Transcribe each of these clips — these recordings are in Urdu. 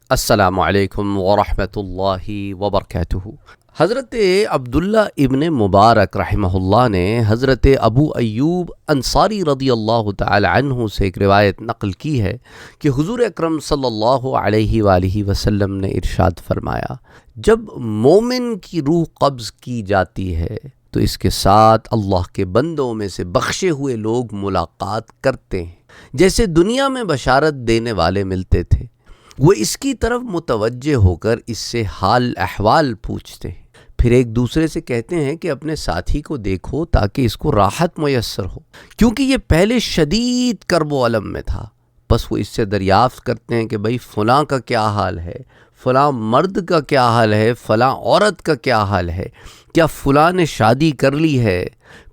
السلام علیکم ورحمۃ اللہ وبرکاتہ۔ حضرت عبداللہ ابن مبارک رحمہ اللہ نے حضرت ابو ایوب انصاری رضی اللہ تعالی عنہ سے ایک روایت نقل کی ہے کہ حضور اکرم صلی اللہ علیہ وآلہ وسلم نے ارشاد فرمایا، جب مومن کی روح قبض کی جاتی ہے تو اس کے ساتھ اللہ کے بندوں میں سے بخشے ہوئے لوگ ملاقات کرتے ہیں، جیسے دنیا میں بشارت دینے والے ملتے تھے۔ وہ اس کی طرف متوجہ ہو کر اس سے حال احوال پوچھتے ہیں، پھر ایک دوسرے سے کہتے ہیں کہ اپنے ساتھی کو دیکھو تاکہ اس کو راحت میسر ہو، کیونکہ یہ پہلے شدید کرب و الم میں تھا۔ بس وہ اس سے دریافت کرتے ہیں کہ بھئی فلاں کا کیا حال ہے، فلاں مرد کا کیا حال ہے، فلاں عورت کا کیا حال ہے، کیا فلاں نے شادی کر لی ہے۔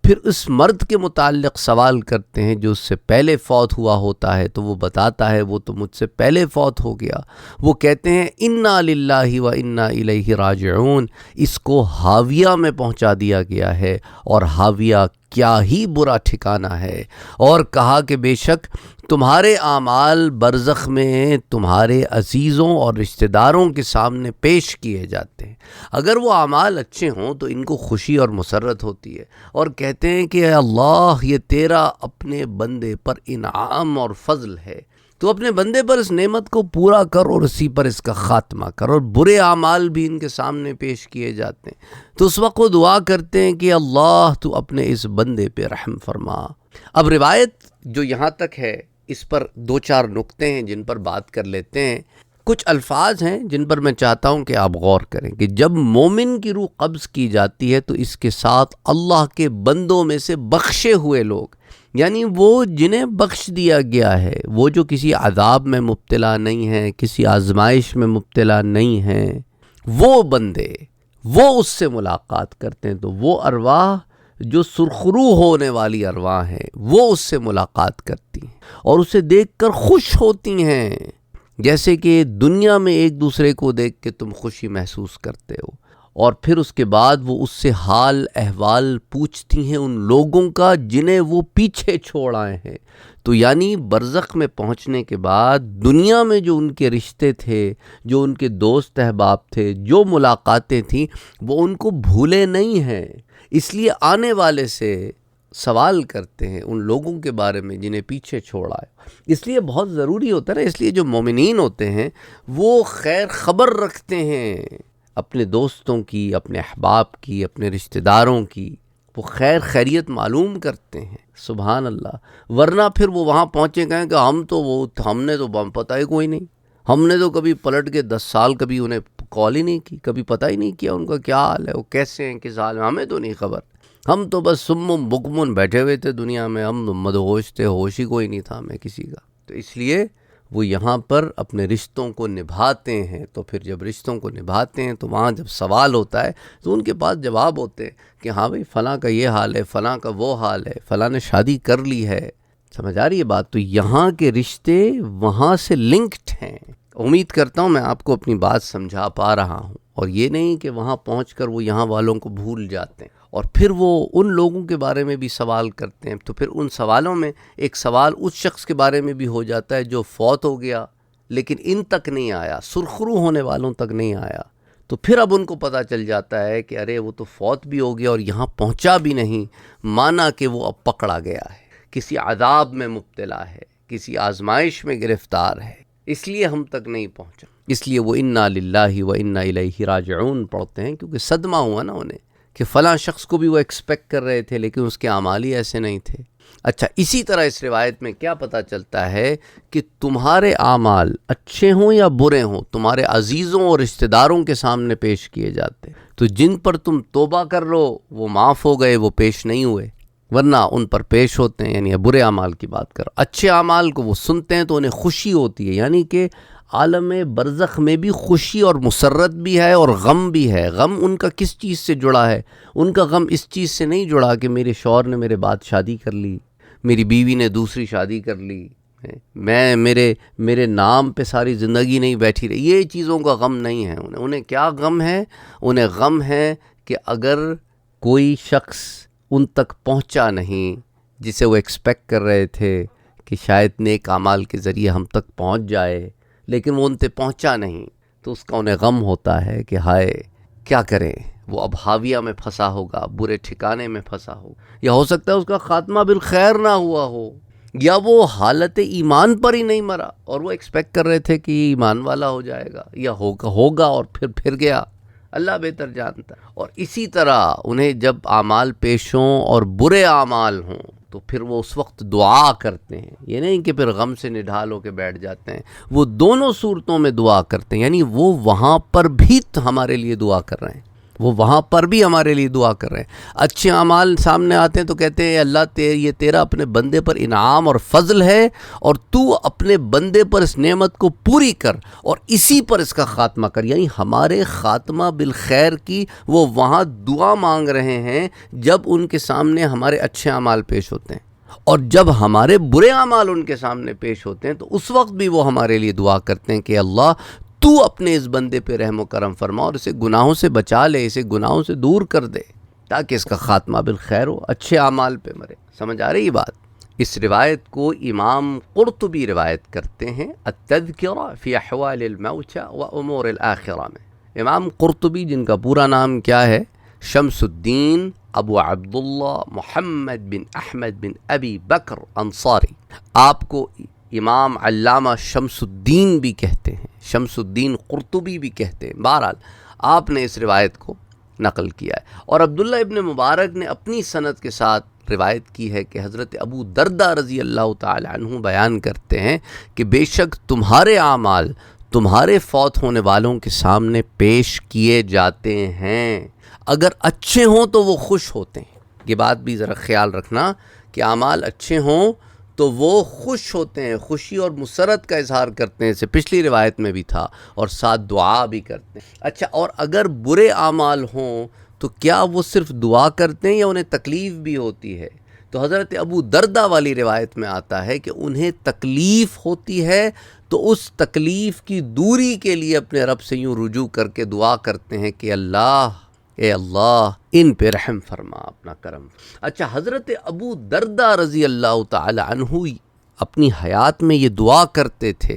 پھر اس مرد کے متعلق سوال کرتے ہیں جو اس سے پہلے فوت ہوا ہوتا ہے، تو وہ بتاتا ہے وہ تو مجھ سے پہلے فوت ہو گیا۔ وہ کہتے ہیں انا للہ و انا الیہ راجعون، اس کو حاویہ میں پہنچا دیا گیا ہے، اور حاویہ کیا ہی برا ٹھکانہ ہے۔ اور کہا کہ بے شک تمہارے اعمال برزخ میں تمہارے عزیزوں اور رشتہ داروں کے سامنے پیش کیے جاتے ہیں، اگر وہ اعمال اچھے ہوں تو ان کو خوشی اور مسرت ہوتی ہے، اور کہتے ہیں کہ اے اللہ، یہ تیرا اپنے بندے پر انعام اور فضل ہے، تو اپنے بندے پر اس نعمت کو پورا کر اور اسی پر اس کا خاتمہ کر۔ اور برے اعمال بھی ان کے سامنے پیش کیے جاتے ہیں، تو اس وقت وہ دعا کرتے ہیں کہ اللہ تو اپنے اس بندے پہ رحم فرما۔ اب روایت جو یہاں تک ہے اس پر دو چار نکتے ہیں جن پر بات کر لیتے ہیں۔ کچھ الفاظ ہیں جن پر میں چاہتا ہوں کہ آپ غور کریں کہ جب مومن کی روح قبض کی جاتی ہے تو اس کے ساتھ اللہ کے بندوں میں سے بخشے ہوئے لوگ، یعنی وہ جنہیں بخش دیا گیا ہے، وہ جو کسی عذاب میں مبتلا نہیں ہیں، کسی آزمائش میں مبتلا نہیں ہیں، وہ بندے وہ اس سے ملاقات کرتے ہیں، تو وہ ارواح جو سرخرو ہونے والی ارواح ہیں وہ اس سے ملاقات کرتی ہیں اور اسے دیکھ کر خوش ہوتی ہیں، جیسے کہ دنیا میں ایک دوسرے کو دیکھ کے تم خوشی محسوس کرتے ہو۔ اور پھر اس کے بعد وہ اس سے حال احوال پوچھتی ہیں ان لوگوں کا جنہیں وہ پیچھے چھوڑ آئے ہیں۔ تو یعنی برزخ میں پہنچنے کے بعد دنیا میں جو ان کے رشتے تھے، جو ان کے دوست احباب تھے، جو ملاقاتیں تھیں، وہ ان کو بھولے نہیں ہیں، اس لیے آنے والے سے سوال کرتے ہیں ان لوگوں کے بارے میں جنہیں پیچھے چھوڑا ہے۔ اس لیے بہت ضروری ہوتا ہے نا، اس لیے جو مومنین ہوتے ہیں وہ خیر خبر رکھتے ہیں اپنے دوستوں کی، اپنے احباب کی، اپنے رشتہ داروں کی، وہ خیر خیریت معلوم کرتے ہیں۔ سبحان اللہ، ورنہ پھر وہ وہاں پہنچے گئے کہ ہم نے تو پتہ ہی کوئی نہیں، ہم نے تو کبھی پلٹ کے 10 سال کبھی انہیں کال ہی نہیں کی، کبھی پتہ ہی نہیں کیا ان کا کیا حال ہے، وہ کیسے ہیں، کس حال میں، ہمیں تو نہیں خبر، ہم تو بس سم بکمن بیٹھے ہوئے تھے دنیا میں، ہم مدہوش تھے، ہوش ہی کوئی نہیں تھا ہمیں کسی کا۔ تو اس لیے وہ یہاں پر اپنے رشتوں کو نبھاتے ہیں، تو پھر جب رشتوں کو نبھاتے ہیں تو وہاں جب سوال ہوتا ہے تو ان کے پاس جواب ہوتے ہیں کہ ہاں بھئی فلاں کا یہ حال ہے، فلاں کا وہ حال ہے، فلاں نے شادی کر لی ہے۔ سمجھ آ رہی ہے بات؟ تو یہاں کے رشتے وہاں سے لنکڈ ہیں۔ امید کرتا ہوں میں آپ کو اپنی بات سمجھا پا رہا ہوں، اور یہ نہیں کہ وہاں پہنچ کر وہ یہاں والوں کو بھول جاتے ہیں اور پھر وہ ان لوگوں کے بارے میں بھی سوال کرتے ہیں، تو پھر ان سوالوں میں ایک سوال اس شخص کے بارے میں بھی ہو جاتا ہے جو فوت ہو گیا لیکن ان تک نہیں آیا، سرخرو ہونے والوں تک نہیں آیا، تو پھر اب ان کو پتہ چل جاتا ہے کہ ارے وہ تو فوت بھی ہو گیا اور یہاں پہنچا بھی نہیں، مانا کہ وہ اب پکڑا گیا ہے، کسی عذاب میں مبتلا ہے، کسی آزمائش میں گرفتار ہے، اس لیے ہم تک نہیں پہنچا۔ اس لیے وہ انا للہ و انا الیہ راجعون پڑھتے ہیں، کیونکہ صدمہ ہوا نا انہیں کہ فلاں شخص کو بھی وہ ایکسپیکٹ کر رہے تھے لیکن اس کے اعمال ہی ایسے نہیں تھے۔ اچھا، اسی طرح اس روایت میں کیا پتہ چلتا ہے کہ تمہارے اعمال اچھے ہوں یا برے ہوں، تمہارے عزیزوں اور رشتہ داروں کے سامنے پیش کیے جاتے ہیں، تو جن پر تم توبہ کر لو وہ معاف ہو گئے، وہ پیش نہیں ہوئے، ورنہ ان پر پیش ہوتے ہیں۔ یعنی برے اعمال کی بات کر، اچھے اعمال کو وہ سنتے ہیں تو انہیں خوشی ہوتی ہے، یعنی کہ عالم برزخ میں بھی خوشی اور مسرت بھی ہے اور غم بھی ہے۔ غم ان کا کس چیز سے جڑا ہے؟ ان کا غم اس چیز سے نہیں جڑا کہ میرے شوہر نے میرے بعد شادی کر لی، میری بیوی نے دوسری شادی کر لی، میں میرے نام پہ ساری زندگی نہیں بیٹھی رہی، یہ چیزوں کا غم نہیں ہے انہیں کیا غم ہے؟ انہیں غم ہے کہ اگر کوئی شخص ان تک پہنچا نہیں جسے وہ ایکسپیکٹ کر رہے تھے کہ شاید نیک اعمال کے ذریعے ہم تک پہنچ جائے، لیکن وہ ان تک پہنچا نہیں تو اس کا انہیں غم ہوتا ہے کہ ہائے کیا کریں، وہ اب حاویہ میں پھنسا ہوگا، برے ٹھکانے میں پھنسا ہوگا، یا ہو سکتا ہے اس کا خاتمہ بالخیر نہ ہوا ہو، یا وہ حالت ایمان پر ہی نہیں مرا اور وہ ایکسپیکٹ کر رہے تھے کہ یہ ایمان والا ہو جائے گا یا ہوگا اور پھر گیا، اللہ بہتر جانتا ہے۔ اور اسی طرح انہیں جب اعمال پیش ہوں اور برے اعمال ہوں تو پھر وہ اس وقت دعا کرتے ہیں، یہ نہیں کہ پھر غم سے نڈھال ہو کے بیٹھ جاتے ہیں، وہ دونوں صورتوں میں دعا کرتے ہیں، یعنی وہ وہاں پر بھی ہمارے لیے دعا کر رہے ہیں، وہ وہاں پر بھی ہمارے لیے دعا کر رہے ہیں۔ اچھے اعمال سامنے آتے ہیں تو کہتے ہیں اللہ یہ تیرا اپنے بندے پر انعام اور فضل ہے اور تو اپنے بندے پر اس نعمت کو پوری کر اور اسی پر اس کا خاتمہ کر، یعنی ہمارے خاتمہ بالخیر کی وہ وہاں دعا مانگ رہے ہیں جب ان کے سامنے ہمارے اچھے اعمال پیش ہوتے ہیں، اور جب ہمارے برے اعمال ان کے سامنے پیش ہوتے ہیں تو اس وقت بھی وہ ہمارے لیے دعا کرتے ہیں کہ اللہ تو اپنے اس بندے پہ رحم و کرم فرما اور اسے گناہوں سے بچا لے، اسے گناہوں سے دور کر دے تاکہ اس کا خاتمہ بالخیر ہو، اچھے اعمال پہ مرے۔ سمجھ آ رہی بات؟ اس روایت کو امام قرطبی روایت کرتے ہیں التذکرہ فی احوال الموتى و امور الاخرہ میں۔ امام قرطبی جن کا پورا نام کیا ہے؟ شمس الدین ابو عبداللہ محمد بن احمد بن ابی بکر انصاری، آپ کو امام علامہ شمس الدین بھی کہتے ہیں، شمس الدین قرطبی بھی کہتے ہیں۔ بہرحال آپ نے اس روایت کو نقل کیا ہے، اور عبداللہ ابن مبارک نے اپنی سند کے ساتھ روایت کی ہے کہ حضرت ابو دردہ رضی اللہ تعالی عنہ بیان کرتے ہیں کہ بے شک تمہارے اعمال تمہارے فوت ہونے والوں کے سامنے پیش کیے جاتے ہیں، اگر اچھے ہوں تو وہ خوش ہوتے ہیں۔ یہ بات بھی ذرا خیال رکھنا کہ اعمال اچھے ہوں تو وہ خوش ہوتے ہیں، خوشی اور مسرت کا اظہار کرتے ہیں، اسے پچھلی روایت میں بھی تھا، اور ساتھ دعا بھی کرتے ہیں۔ اچھا، اور اگر برے اعمال ہوں تو کیا وہ صرف دعا کرتے ہیں یا انہیں تکلیف بھی ہوتی ہے؟ تو حضرت ابو دردہ والی روایت میں آتا ہے کہ انہیں تکلیف ہوتی ہے تو اس تکلیف کی دوری کے لیے اپنے رب سے یوں رجوع کر کے دعا کرتے ہیں کہ اللہ، اے اللہ ان پہ رحم فرما، اپنا کرم۔ اچھا، حضرت ابو دردہ رضی اللہ تعالی عنہ اپنی حیات میں یہ دعا کرتے تھے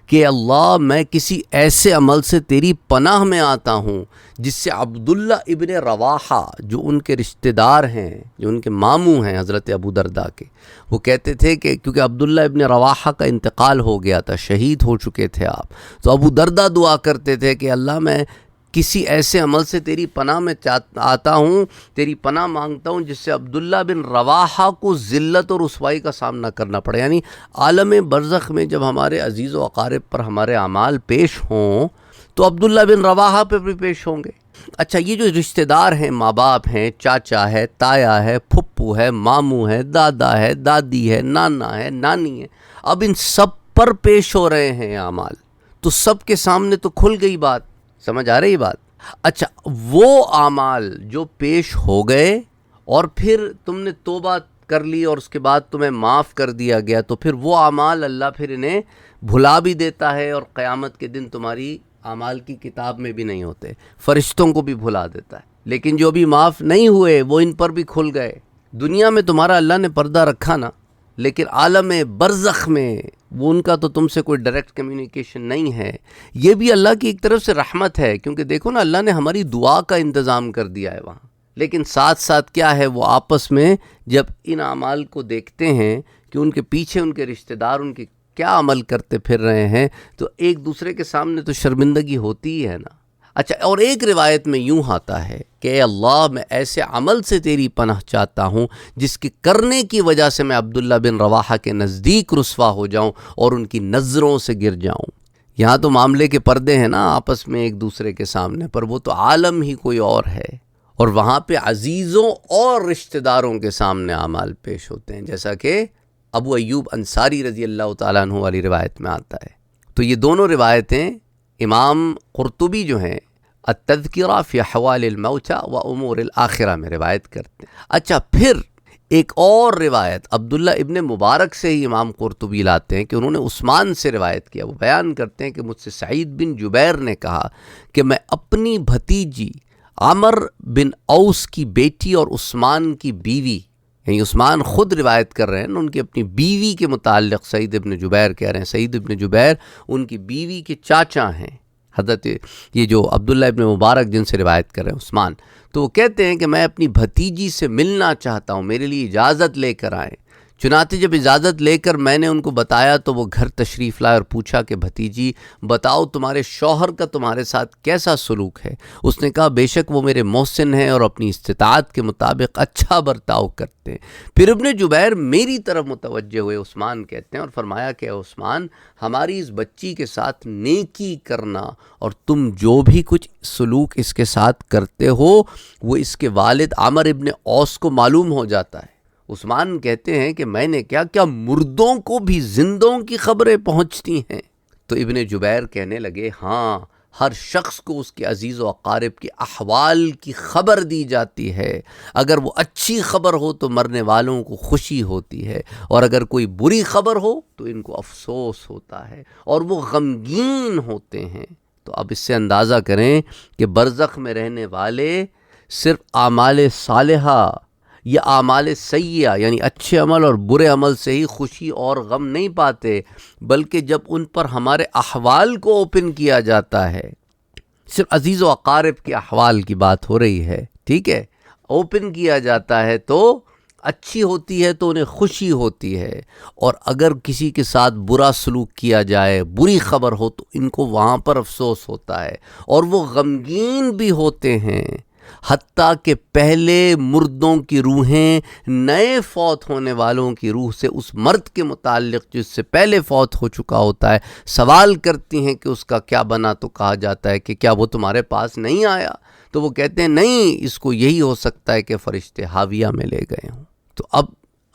کہ اللہ میں کسی ایسے عمل سے تیری پناہ میں آتا ہوں جس سے عبداللہ ابن رواحہ جو ان کے رشتہ دار ہیں، جو ان کے ماموں ہیں حضرت ابو دردہ کے، وہ کہتے تھے کہ کیونکہ عبداللہ ابن رواحہ کا انتقال ہو گیا تھا، شہید ہو چکے تھے آپ، تو ابو دردہ دعا کرتے تھے کہ اللہ میں کسی ایسے عمل سے تیری پناہ میں آتا ہوں، تیری پناہ مانگتا ہوں جس سے عبداللہ بن رواحہ کو ذلت اور رسوائی کا سامنا کرنا پڑے، یعنی عالم برزخ میں جب ہمارے عزیز و اقارب پر ہمارے اعمال پیش ہوں تو عبداللہ بن رواحہ پہ بھی پیش ہوں گے۔ اچھا، یہ جو رشتہ دار ہیں، ماں باپ ہیں، چاچا ہے، تایا ہے، پھپھو ہے، ماموں ہے، دادا ہے، دادی ہے، نانا ہے، نانی ہے، اب ان سب پر پیش ہو رہے ہیں اعمال، تو سب کے سامنے تو کھل گئی بات۔ سمجھ آ رہی بات؟ اچھا، وہ اعمال جو پیش ہو گئے اور پھر تم نے توبہ کر لی اور اس کے بعد تمہیں معاف کر دیا گیا، تو پھر وہ اعمال اللہ پھر انہیں بھلا بھی دیتا ہے اور قیامت کے دن تمہاری اعمال کی کتاب میں بھی نہیں ہوتے، فرشتوں کو بھی بھلا دیتا ہے۔ لیکن جو بھی معاف نہیں ہوئے وہ ان پر بھی کھل گئے۔ دنیا میں تمہارا اللہ نے پردہ رکھا نا، لیکن عالم برزخ میں وہ ان کا تو تم سے کوئی ڈائریکٹ کمیونیکیشن نہیں ہے۔ یہ بھی اللہ کی ایک طرف سے رحمت ہے، کیونکہ دیکھو نا اللہ نے ہماری دعا کا انتظام کر دیا ہے وہاں، لیکن ساتھ ساتھ کیا ہے، وہ آپس میں جب ان اعمال کو دیکھتے ہیں کہ ان کے پیچھے ان کے رشتہ دار ان کے کیا عمل کرتے پھر رہے ہیں، تو ایک دوسرے کے سامنے تو شرمندگی ہوتی ہی ہے نا۔ اچھا، اور ایک روایت میں یوں آتا ہے کہ اے اللہ میں ایسے عمل سے تیری پناہ چاہتا ہوں جس کے کرنے کی وجہ سے میں عبداللہ بن رواحہ کے نزدیک رسوا ہو جاؤں اور ان کی نظروں سے گر جاؤں۔ یہاں تو معاملے کے پردے ہیں نا آپس میں ایک دوسرے کے سامنے، پر وہ تو عالم ہی کوئی اور ہے، اور وہاں پہ عزیزوں اور رشتہ داروں کے سامنے اعمال پیش ہوتے ہیں، جیسا کہ ابو ایوب انصاری رضی اللہ تعالیٰ عنہ والی روایت میں آتا ہے۔ تو یہ دونوں روایتیں امام قرطبی جو ہیں التذکرہ فی احوال الموتى و امور الاخرہ میں روایت کرتے ہیں۔ اچھا، پھر ایک اور روایت عبداللہ ابن مبارک سے ہی امام قرطبی لاتے ہیں کہ انہوں نے عثمان سے روایت کیا، وہ بیان کرتے ہیں کہ مجھ سے سعید بن جبیر نے کہا کہ میں اپنی بھتیجی عمر بن اوس کی بیٹی اور عثمان کی بیوی یعنی عثمان خود روایت کر رہے ہیں، ان کی اپنی بیوی کے متعلق سعید ابن جبیر کہہ رہے ہیں، سعید ابن جبیر ان کی بیوی کے چاچا ہیں، حضرت یہ جو عبداللہ ابن مبارک جن سے روایت کر رہے ہیں عثمان، تو وہ کہتے ہیں کہ میں اپنی بھتیجی سے ملنا چاہتا ہوں، میرے لیے اجازت لے کر آئیں۔ چنانچہ جب اجازت لے کر میں نے ان کو بتایا تو وہ گھر تشریف لائے اور پوچھا کہ بھتیجی بتاؤ تمہارے شوہر کا تمہارے ساتھ کیسا سلوک ہے؟ اس نے کہا بے شک وہ میرے محسن ہیں اور اپنی استطاعت کے مطابق اچھا برتاؤ کرتے ہیں۔ پھر ابن جبیر میری طرف متوجہ ہوئے، عثمان کہتے ہیں، اور فرمایا کہ عثمان ہماری اس بچی کے ساتھ نیکی کرنا اور تم جو بھی کچھ سلوک اس کے ساتھ کرتے ہو وہ اس کے والد عامر ابن اوس کو معلوم ہو جاتا ہے۔ عثمان کہتے ہیں کہ میں نے کیا مردوں کو بھی زندوں کی خبریں پہنچتی ہیں؟ تو ابن جبیر کہنے لگے ہاں، ہر شخص کو اس کے عزیز و اقارب کی احوال کی خبر دی جاتی ہے، اگر وہ اچھی خبر ہو تو مرنے والوں کو خوشی ہوتی ہے، اور اگر کوئی بری خبر ہو تو ان کو افسوس ہوتا ہے اور وہ غمگین ہوتے ہیں۔ تو اب اس سے اندازہ کریں کہ برزخ میں رہنے والے صرف اعمال صالحہ یا اعمال سیئہ یعنی اچھے عمل اور برے عمل سے ہی خوشی اور غم نہیں پاتے، بلکہ جب ان پر ہمارے احوال کو اوپن کیا جاتا ہے، صرف عزیز و اقارب کے احوال کی بات ہو رہی ہے، ٹھیک ہے، اوپن کیا جاتا ہے تو اچھی ہوتی ہے تو انہیں خوشی ہوتی ہے، اور اگر کسی کے ساتھ برا سلوک کیا جائے، بری خبر ہو تو ان کو وہاں پر افسوس ہوتا ہے اور وہ غمگین بھی ہوتے ہیں۔ حتیٰ کہ پہلے مردوں کی روحیں نئے فوت ہونے والوں کی روح سے اس مرد کے متعلق جس سے پہلے فوت ہو چکا ہوتا ہے سوال کرتی ہیں کہ اس کا کیا بنا، تو کہا جاتا ہے کہ کیا وہ تمہارے پاس نہیں آیا؟ تو وہ کہتے ہیں نہیں، اس کو یہی ہو سکتا ہے کہ فرشتے حاویہ میں لے گئے ہوں۔ تو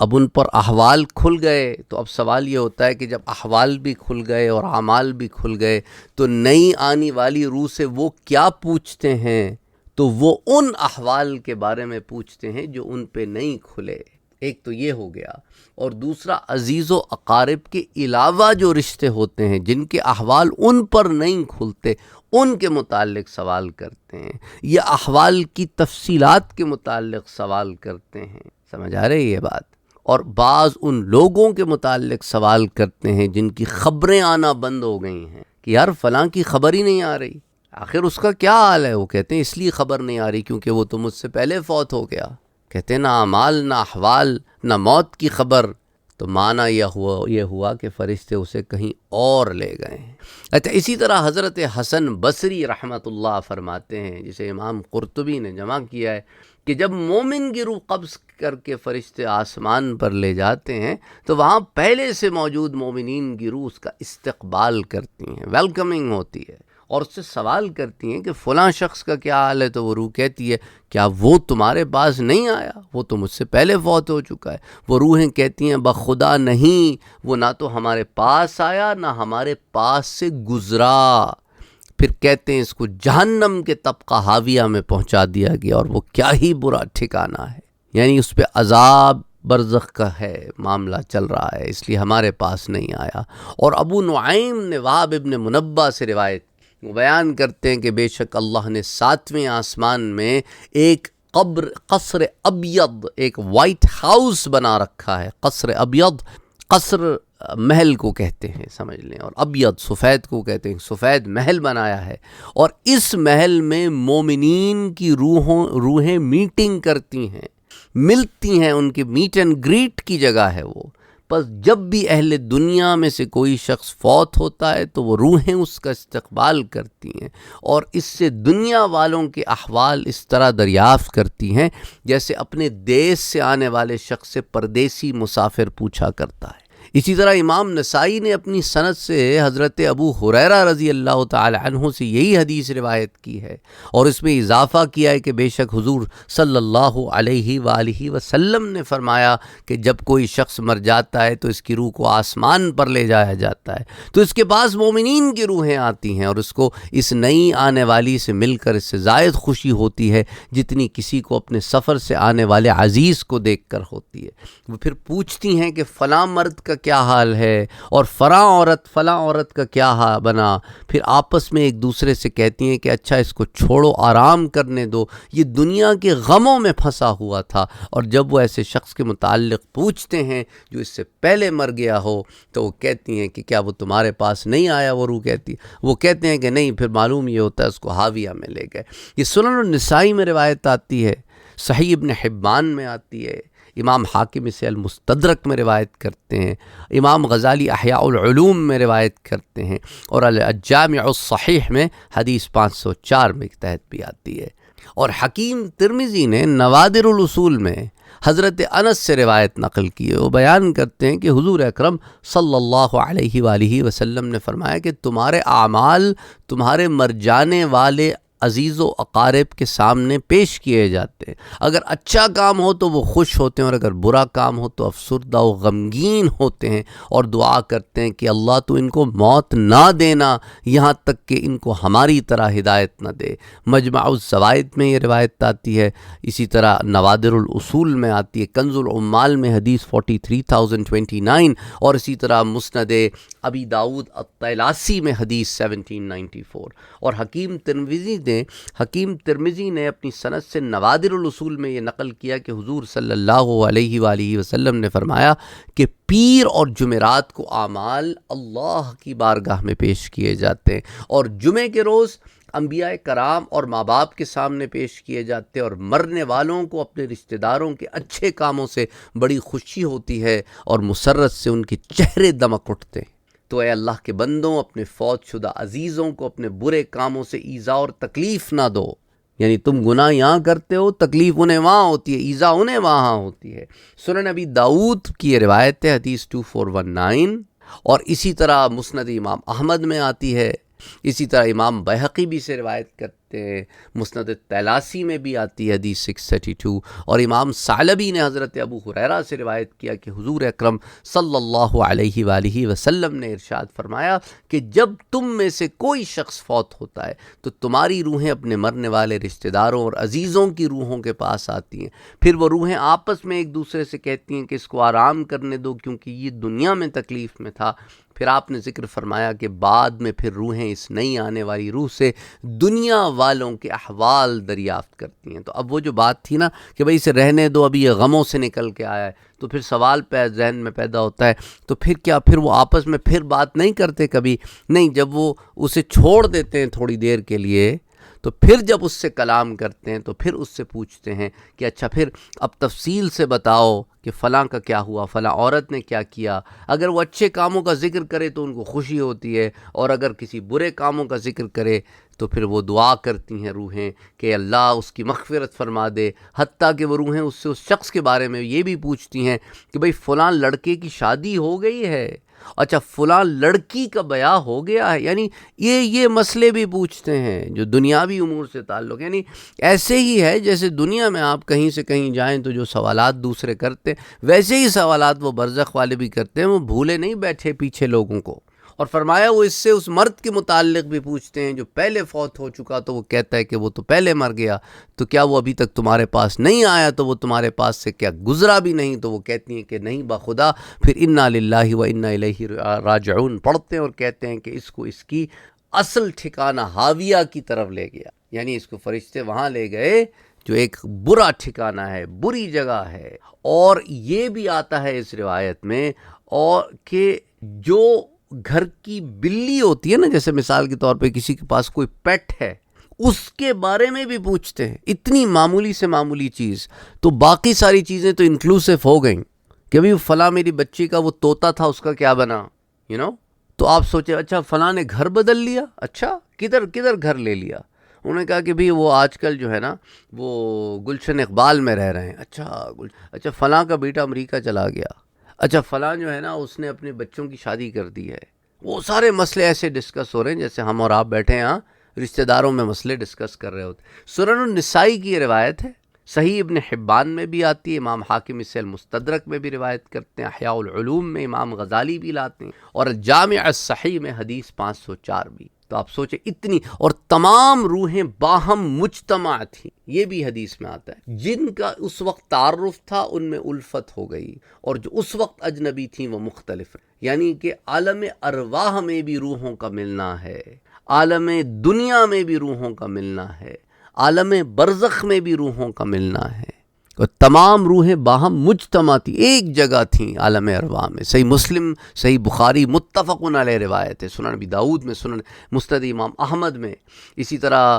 اب ان پر احوال کھل گئے، تو اب سوال یہ ہوتا ہے کہ جب احوال بھی کھل گئے اور اعمال بھی کھل گئے تو نئی آنے والی روح سے وہ کیا پوچھتے ہیں؟ تو وہ ان احوال کے بارے میں پوچھتے ہیں جو ان پہ نہیں کھلے۔ ایک تو یہ ہو گیا، اور دوسرا عزیز و اقارب کے علاوہ جو رشتے ہوتے ہیں جن کے احوال ان پر نہیں کھلتے ان کے متعلق سوال کرتے ہیں، یا احوال کی تفصیلات کے متعلق سوال کرتے ہیں۔ سمجھ آ رہی ہے یہ بات؟ اور بعض ان لوگوں کے متعلق سوال کرتے ہیں جن کی خبریں آنا بند ہو گئی ہیں کہ یار فلاں کی خبر ہی نہیں آ رہی، آخر اس کا کیا حال ہے؟ وہ کہتے ہیں اس لیے خبر نہیں آ رہی کیونکہ وہ تو مجھ سے پہلے فوت ہو گیا۔ کہتے ہیں نہ اعمال نہ احوال نہ موت کی خبر، تو معنی یہ ہوا کہ فرشتے اسے کہیں اور لے گئے ہیں۔ اچھا، اسی طرح حضرت حسن بصری رحمۃ اللہ فرماتے ہیں، جسے امام قرطبی نے جمع کیا ہے، کہ جب مومن کی روح قبض کر کے فرشتے آسمان پر لے جاتے ہیں تو وہاں پہلے سے موجود مومنین کی روح اس کا استقبال کرتی ہیں، ویلکمنگ ہوتی ہے، اور اس سے سوال کرتی ہیں کہ فلاں شخص کا کیا حال ہے؟ تو وہ روح کہتی ہے کیا وہ تمہارے پاس نہیں آیا؟ وہ تو مجھ سے پہلے فوت ہو چکا ہے۔ وہ روحیں کہتی ہیں بخدا نہیں، وہ نہ تو ہمارے پاس آیا نہ ہمارے پاس سے گزرا۔ پھر کہتے ہیں اس کو جہنم کے طبقہ حاویہ میں پہنچا دیا گیا، اور وہ کیا ہی برا ٹھکانہ ہے، یعنی اس پہ عذاب برزخ کا ہے، معاملہ چل رہا ہے، اس لیے ہمارے پاس نہیں آیا۔ اور ابو نعیم نے وہب ابن منبہ سے روایت، وہ بیان کرتے ہیں کہ بے شک اللہ نے 7ویں آسمان میں ایک قصر ابیض، ایک وائٹ ہاؤس بنا رکھا ہے۔ قصر ابیض، قصر محل کو کہتے ہیں، سمجھ لیں، اور ابیض سفید کو کہتے ہیں، سفید محل بنایا ہے، اور اس محل میں مومنین کی روحیں میٹنگ کرتی ہیں، ملتی ہیں، ان کی میٹ اینڈ گریٹ کی جگہ ہے وہ۔ بس جب بھی اہل دنیا میں سے کوئی شخص فوت ہوتا ہے تو وہ روحیں اس کا استقبال کرتی ہیں، اور اس سے دنیا والوں کے احوال اس طرح دریافت کرتی ہیں جیسے اپنے دیس سے آنے والے شخص سے پردیسی مسافر پوچھا کرتا ہے۔ اسی طرح امام نسائی نے اپنی سند سے حضرت ابو ہریرہ رضی اللہ تعالی عنہ سے یہی حدیث روایت کی ہے، اور اس میں اضافہ کیا ہے کہ بے شک حضور صلی اللہ علیہ وآلہ وسلم نے فرمایا کہ جب کوئی شخص مر جاتا ہے تو اس کی روح کو آسمان پر لے جایا جاتا ہے، تو اس کے پاس مومنین کی روحیں آتی ہیں، اور اس کو اس نئی آنے والی سے مل کر اس سے زائد خوشی ہوتی ہے جتنی کسی کو اپنے سفر سے آنے والے عزیز کو دیکھ کر ہوتی ہے۔ وہ پھر پوچھتی ہیں کہ فلاں مرد کا کیا حال ہے اور فلاں عورت کا کیا حال بنا، پھر آپس میں ایک دوسرے سے کہتی ہیں کہ اچھا اس کو چھوڑو، آرام کرنے دو، یہ دنیا کے غموں میں پھنسا ہوا تھا۔ اور جب وہ ایسے شخص کے متعلق پوچھتے ہیں جو اس سے پہلے مر گیا ہو تو وہ کہتی ہیں کہ کیا وہ تمہارے پاس نہیں آیا؟ وہ روح کہتی ہے، وہ کہتے ہیں کہ نہیں، پھر معلوم یہ ہوتا ہے اس کو حاویہ میں لے گئے۔ یہ سنن النسائی میں روایت آتی ہے، صحیح ابن حبان میں آتی ہے، امام حاکم اسے المستدرک میں روایت کرتے ہیں، امام غزالی احیاء العلوم میں روایت کرتے ہیں، اور الجامع الصحیح میں حدیث 504 میں تحت بھی آتی ہے۔ اور حکیم ترمذی نے نوادر الاصول میں حضرت انس سے روایت نقل کی ہے، وہ بیان کرتے ہیں کہ حضور اکرم صلی اللہ علیہ وآلہ وسلم نے فرمایا کہ تمہارے اعمال تمہارے مر جانے والے عزیز و اقارب کے سامنے پیش کیے جاتے ہیں، اگر اچھا کام ہو تو وہ خوش ہوتے ہیں اور اگر برا کام ہو تو افسردہ و غمگین ہوتے ہیں اور دعا کرتے ہیں کہ اللہ تو ان کو موت نہ دینا یہاں تک کہ ان کو ہماری طرح ہدایت نہ دے۔ مجمع الزوائد میں یہ روایت آتی ہے، اسی طرح نوادر الاصول میں آتی ہے، کنز العمال میں حدیث 43029، اور اسی طرح مسند ابی داؤد الطیلاسی میں حدیث 1794۔ اور حکیم ترمذی نے اپنی سند سے نوادر الاصول میں یہ نقل کیا کہ حضور صلی اللہ علیہ وآلہ وسلم نے فرمایا کہ پیر اور جمعرات کو اعمال اللہ کی بارگاہ میں پیش کیے جاتے ہیں، اور جمعے کے روز انبیاء کرام اور ماں باپ کے سامنے پیش کیے جاتے ہیں، اور مرنے والوں کو اپنے رشتہ داروں کے اچھے کاموں سے بڑی خوشی ہوتی ہے اور مسرت سے ان کے چہرے دمک اٹھتے ہیں۔ تو اے اللہ کے بندوں، اپنے فوت شدہ عزیزوں کو اپنے برے کاموں سے ایذا اور تکلیف نہ دو، یعنی تم گناہ یہاں کرتے ہو، تکلیف انہیں وہاں ہوتی ہے، ایذا انہیں وہاں ہوتی ہے۔ سنن ابی داؤد کی یہ روایت ہے، حدیث 2419، اور اسی طرح مسند امام احمد میں آتی ہے، اسی طرح امام بہقی بھی سے روایت کرتے ہیں، مسند الطیلاسی میں بھی آتی ہے حدیث 632، اور امام ثعلبی نے حضرت ابو ہریرہ سے روایت کیا کہ حضور اکرم صلی اللہ علیہ وآلہ وسلم نے ارشاد فرمایا کہ جب تم میں سے کوئی شخص فوت ہوتا ہے تو تمہاری روحیں اپنے مرنے والے رشتہ داروں اور عزیزوں کی روحوں کے پاس آتی ہیں، پھر وہ روحیں آپس میں ایک دوسرے سے کہتی ہیں کہ اس کو آرام کرنے دو کیونکہ یہ دنیا میں تکلیف میں تھا۔ پھر آپ نے ذکر فرمایا کہ بعد میں پھر روحیں اس نئی آنے والی روح سے دنیا والوں کے احوال دریافت کرتی ہیں۔ تو اب وہ جو بات تھی نا کہ بھئی اسے رہنے دو، ابھی یہ غموں سے نکل کے آیا ہے، تو پھر سوال ذہن میں پیدا ہوتا ہے، تو پھر کیا پھر وہ آپس میں پھر بات نہیں کرتے کبھی؟ نہیں، جب وہ اسے چھوڑ دیتے ہیں تھوڑی دیر کے لیے تو پھر جب اس سے کلام کرتے ہیں تو پھر اس سے پوچھتے ہیں کہ اچھا پھر اب تفصیل سے بتاؤ کہ فلاں کا کیا ہوا، فلاں عورت نے کیا کیا۔ اگر وہ اچھے کاموں کا ذکر کرے تو ان کو خوشی ہوتی ہے، اور اگر کسی برے کاموں کا ذکر کرے تو پھر وہ دعا کرتی ہیں روحیں کہ اللہ اس کی مغفرت فرما دے، حتیٰ کہ وہ روحیں اس سے اس شخص کے بارے میں یہ بھی پوچھتی ہیں کہ بھئی فلاں لڑکے کی شادی ہو گئی ہے، اچھا فلاں لڑکی کا بیاہ ہو گیا ہے، یعنی یہ مسئلے بھی پوچھتے ہیں جو دنیاوی امور سے تعلق، یعنی ایسے ہی ہے جیسے دنیا میں آپ کہیں سے کہیں جائیں تو جو سوالات دوسرے کرتے ہیں ویسے ہی سوالات وہ برزخ والے بھی کرتے ہیں، وہ بھولے نہیں بیٹھے پیچھے لوگوں کو۔ اور فرمایا وہ اس سے اس مرد کے متعلق بھی پوچھتے ہیں جو پہلے فوت ہو چکا، تو وہ کہتا ہے کہ وہ تو پہلے مر گیا، تو کیا وہ ابھی تک تمہارے پاس نہیں آیا؟ تو وہ تمہارے پاس سے کیا گزرا بھی نہیں؟ تو وہ کہتی ہیں کہ نہیں بخدا۔ پھر انا للہ و انا الیہ راجعون پڑھتے ہیں اور کہتے ہیں کہ اس کو اس کی اصل ٹھکانہ حاویہ کی طرف لے گیا، یعنی اس کو فرشتے وہاں لے گئے جو ایک برا ٹھکانہ ہے، بری جگہ ہے۔ اور یہ بھی آتا ہے اس روایت میں اور کہ جو گھر کی بلی ہوتی ہے نا، جیسے مثال کے طور پہ کسی کے پاس کوئی پیٹ ہے، اس کے بارے میں بھی پوچھتے ہیں، اتنی معمولی سے معمولی چیز، تو باقی ساری چیزیں تو انکلوسیو ہو گئیں کہ بھی فلاں میری بچی کا وہ طوطا تھا اس کا کیا بنا، تو آپ سوچے اچھا فلاں نے گھر بدل لیا، اچھا کدھر گھر لے لیا؟ انہوں نے کہا کہ بھی وہ آج کل جو ہے نا وہ گلشن اقبال میں رہ رہے ہیں، اچھا فلاں کا بیٹا امریکہ چلا گیا، اچھا فلاں جو ہے نا اس نے اپنے بچوں کی شادی کر دی ہے۔ وہ سارے مسئلے ایسے ڈسکس ہو رہے ہیں جیسے ہم اور آپ بیٹھے ہیں ہاں رشتہ داروں میں مسئلے ڈسکس کر رہے ہوتے۔ سنن النسائی کی یہ روایت ہے، صحیح ابن حبان میں بھی آتی ہے، امام حاکم اسے المستدرک میں بھی روایت کرتے ہیں، احیاء العلوم میں امام غزالی بھی لاتے ہیں، اور الجامع الصحیح میں حدیث 504 بھی۔ تو آپ سوچیں اتنی، اور تمام روحیں باہم مجتمع تھیں، یہ بھی حدیث میں آتا ہے، جن کا اس وقت تعارف تھا ان میں الفت ہو گئی، اور جو اس وقت اجنبی تھیں وہ مختلف، یعنی کہ عالم ارواح میں بھی روحوں کا ملنا ہے، عالم دنیا میں بھی روحوں کا ملنا ہے، عالم برزخ میں بھی روحوں کا ملنا ہے، اور تمام روحیں باہم مجتمع تھی، ایک جگہ تھیں عالم ارواح میں۔ صحیح مسلم، صحیح بخاری متفق علیہ روایت ہے، سنن ابی داؤد میں، سنن مسند امام احمد میں، اسی طرح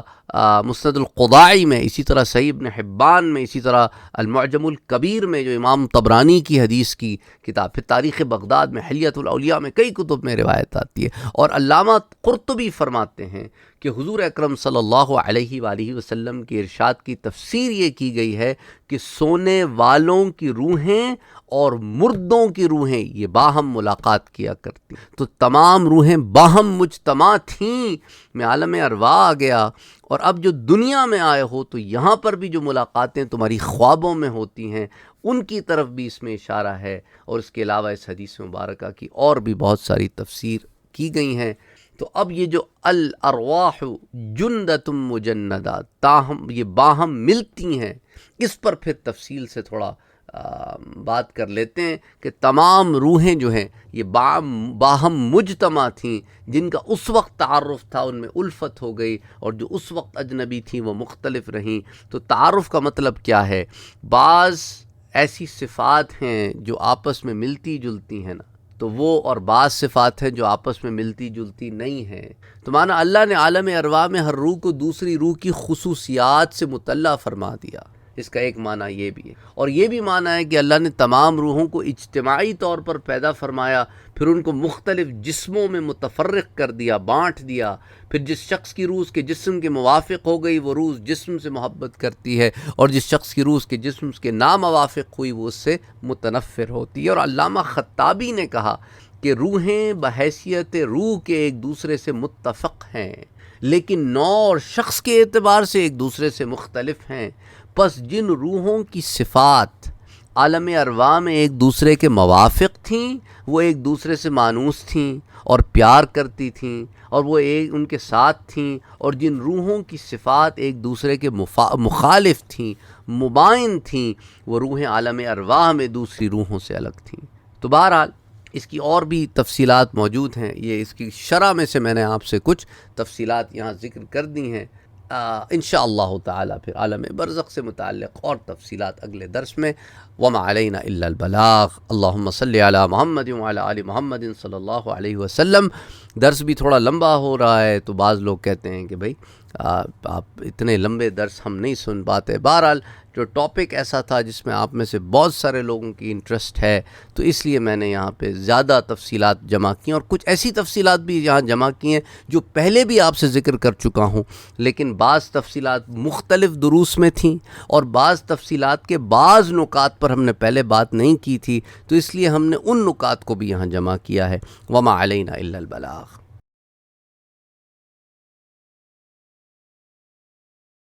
مسند القضائی میں، اسی طرح صحیح ابن حبان میں، اسی طرح المعجم الکبیر میں جو امام طبرانی کی حدیث کی کتاب، پھر تاریخ بغداد میں، حلیۃ الاولیاء میں، کئی کتب میں روایت آتی ہے۔ اور علامہ قرطبی فرماتے ہیں کہ حضور اکرم صلی اللہ علیہ وآلہ وسلم کے ارشاد کی تفسیر یہ کی گئی ہے کہ سونے والوں کی روحیں اور مردوں کی روحیں یہ باہم ملاقات کیا کرتی، تو تمام روحیں باہم مجتمع تھیں، میں عالم ارواح آ گیا، اور اب جو دنیا میں آئے ہو تو یہاں پر بھی جو ملاقاتیں تمہاری خوابوں میں ہوتی ہیں ان کی طرف بھی اس میں اشارہ ہے، اور اس کے علاوہ اس حدیث مبارکہ کی اور بھی بہت ساری تفسیر کی گئی ہیں۔ تو اب یہ جو الارواح جندۃ مجندہ، تاہم یہ باہم ملتی ہیں، اس پر پھر تفصیل سے تھوڑا بات کر لیتے ہیں کہ تمام روحیں جو ہیں یہ باہم مجتمع تھیں، جن کا اس وقت تعارف تھا ان میں الفت ہو گئی، اور جو اس وقت اجنبی تھیں وہ مختلف رہیں۔ تو تعارف کا مطلب کیا ہے؟ بعض ایسی صفات ہیں جو آپس میں ملتی جلتی ہیں نا، تو وہ، اور بعض صفات ہیں جو آپس میں ملتی جلتی نہیں ہیں۔ تو مانا اللہ نے عالم ارواح میں ہر روح کو دوسری روح کی خصوصیات سے مطلع فرما دیا، اس کا ایک معنی یہ بھی ہے، اور یہ بھی معنی ہے کہ اللہ نے تمام روحوں کو اجتماعی طور پر پیدا فرمایا، پھر ان کو مختلف جسموں میں متفرق کر دیا، بانٹ دیا، پھر جس شخص کی روح اس کے جسم کے موافق ہو گئی وہ روح جسم سے محبت کرتی ہے، اور جس شخص کی روح اس کے جسم کے ناموافق ہوئی وہ اس سے متنفر ہوتی ہے۔ اور علامہ خطابی نے کہا کہ روحیں بحیثیت روح کے ایک دوسرے سے متفق ہیں، لیکن نوع اور شخص کے اعتبار سے ایک دوسرے سے مختلف ہیں۔ پس جن روحوں کی صفات عالم ارواح میں ایک دوسرے کے موافق تھیں، وہ ایک دوسرے سے مانوس تھیں اور پیار کرتی تھیں، اور وہ ان کے ساتھ تھیں، اور جن روحوں کی صفات ایک دوسرے کے مخالف تھیں، مباین تھیں، وہ روحیں عالم ارواح میں دوسری روحوں سے الگ تھیں۔ تو بہرحال اس کی اور بھی تفصیلات موجود ہیں، یہ اس کی شرح میں سے میں نے آپ سے کچھ تفصیلات یہاں ذکر کر دی ہیں۔ انشاءاللہ تعالی پھر عالم برزخ سے متعلق اور تفصیلات اگلے درس میں۔ وما علینا الا البلاغ، اللہم صلی علی محمد وعلی آل محمد صلی اللہ علیہ وسلم۔ درس بھی تھوڑا لمبا ہو رہا ہے، تو بعض لوگ کہتے ہیں کہ بھائی آپ اتنے لمبے درس ہم نہیں سن پاتے۔ بہرحال جو ٹاپک ایسا تھا جس میں آپ میں سے بہت سارے لوگوں کی انٹرسٹ ہے، تو اس لیے میں نے یہاں پہ زیادہ تفصیلات جمع کی، اور کچھ ایسی تفصیلات بھی یہاں جمع کی ہیں جو پہلے بھی آپ سے ذکر کر چکا ہوں، لیکن بعض تفصیلات مختلف دروس میں تھیں، اور بعض تفصیلات کے بعض نکات پر ہم نے پہلے بات نہیں کی تھی، تو اس لیے ہم نے ان نکات کو بھی یہاں جمع کیا ہے۔ وما علینا الا البلاغ۔